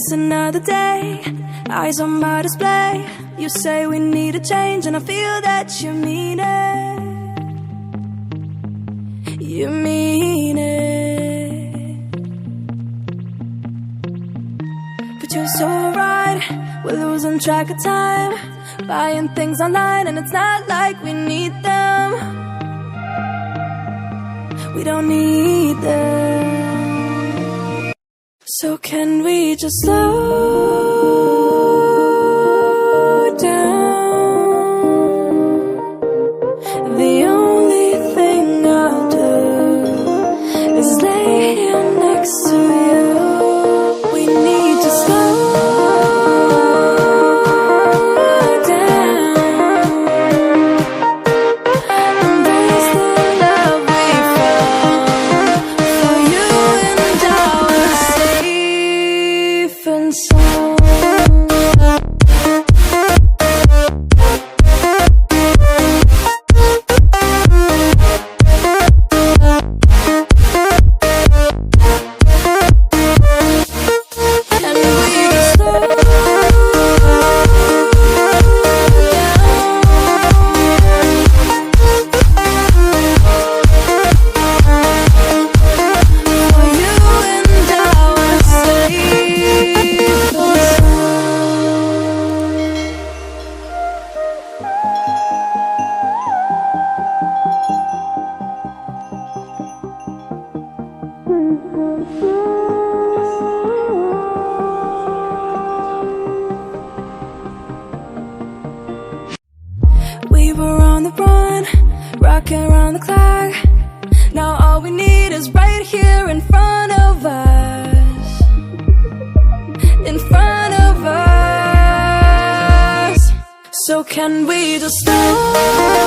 It's another day, eyes on my display. You say we need a change, and I feel that you mean it. You mean it. But you're so right, we're losing track of time, buying things online, and it's not like we need them. We don't need them. So can we just slow down? The only thing I'll do is lay here next to you. We need to slow down, embrace the love we found. For you and I were safe and sound. We were on the run, rocking around the clock. Now all we need is right here in front of us. In front of us. So can we just stop?